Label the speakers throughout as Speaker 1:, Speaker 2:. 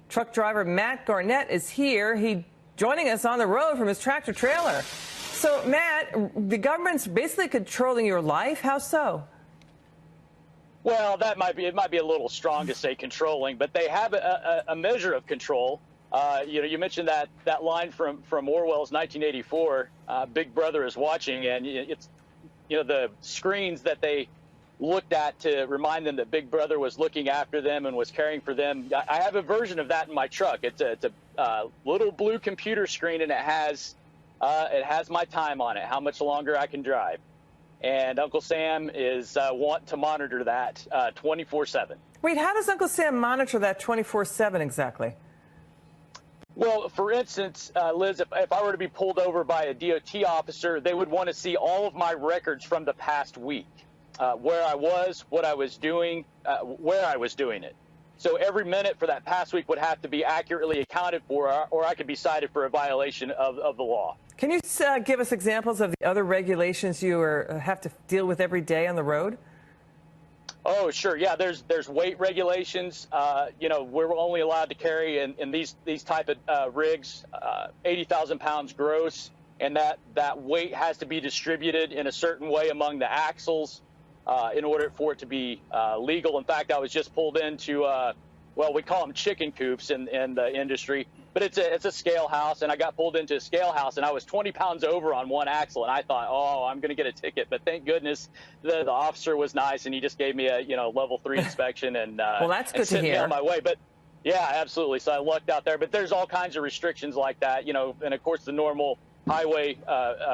Speaker 1: Truck driver Matt Garnett is here. He joining us on the road from his tractor trailer. So, Matt, the government's basically controlling your life. How so?
Speaker 2: Well, it might be a little strong to say controlling, but they have a measure of control. You mentioned that line from Orwell's 1984. Big Brother is watching, and it's the screens that they looked at to remind them that Big Brother was looking after them and was caring for them. I have a version of that in my truck. It's a little blue computer screen, and it has my time on it, how much longer I can drive. And Uncle Sam is want to monitor that 24/7.
Speaker 1: Wait, how does Uncle Sam monitor that 24/7 exactly?
Speaker 2: Well, for instance, Liz, if I were to be pulled over by a DOT officer, they would want to see all of my records from the past week, where I was, what I was doing, where I was doing it. So every minute for that past week would have to be accurately accounted for, or I could be cited for a violation of the law.
Speaker 1: Can you give us examples of the other regulations you have to deal with every day on the road?
Speaker 2: Oh, sure. Yeah, there's weight regulations. We're only allowed to carry in these type of rigs 80,000 pounds gross, and that weight has to be distributed in a certain way among the axles in order for it to be legal. In fact, I was just pulled into we call them chicken coops in the industry, but it's a scale house, and I got pulled into a scale house, and I was 20 pounds over on one axle, and I thought, oh, I'm going to get a ticket. But thank goodness the officer was nice, and he just gave me a level 3 inspection, and
Speaker 1: well, that's good to hear.
Speaker 2: Me on my way. But yeah, absolutely. So I lucked out there. But there's all kinds of restrictions like that, and of course the normal highway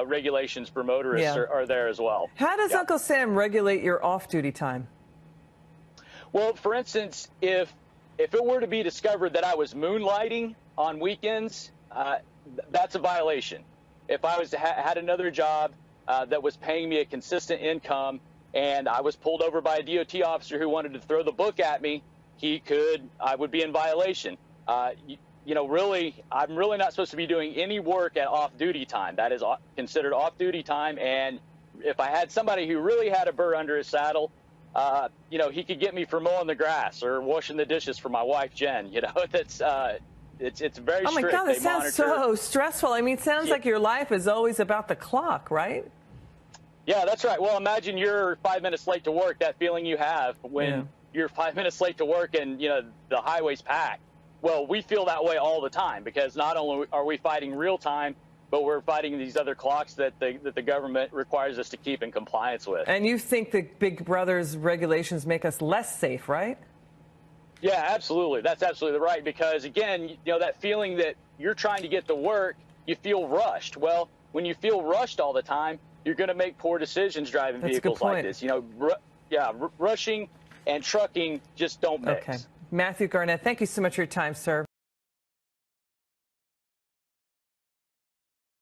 Speaker 2: regulations for motorists are there as well.
Speaker 1: How does Uncle Sam regulate your off-duty time?
Speaker 2: Well, for instance, if it were to be discovered that I was moonlighting on weekends, that's a violation. If I had another job that was paying me a consistent income, and I was pulled over by a DOT officer who wanted to throw the book at me, I would be in violation. Really, I'm really not supposed to be doing any work at off-duty time. That is considered off-duty time. And if I had somebody who really had a burr under his saddle, he could get me for mowing the grass or washing the dishes for my wife, Jen. It's very strict.
Speaker 1: Oh my God, it sounds so stressful. I mean, it sounds like your life is always about the clock, right?
Speaker 2: Yeah, that's right. Well, imagine you're 5 minutes late to work, that feeling you have when you're 5 minutes late to work and, the highway's packed. Well, we feel that way all the time because not only are we fighting real time, but we're fighting these other clocks that the government requires us to keep in compliance with.
Speaker 1: And you think the Big Brother's regulations make us less safe, right?
Speaker 2: Yeah, absolutely. That's absolutely right. Because, again, that feeling that you're trying to get to work, you feel rushed. Well, when you feel rushed all the time, you're going to make poor decisions driving vehicles like this. Rushing and trucking just don't mix.
Speaker 1: Okay. Matthew Garnett, thank you so much for your time, sir.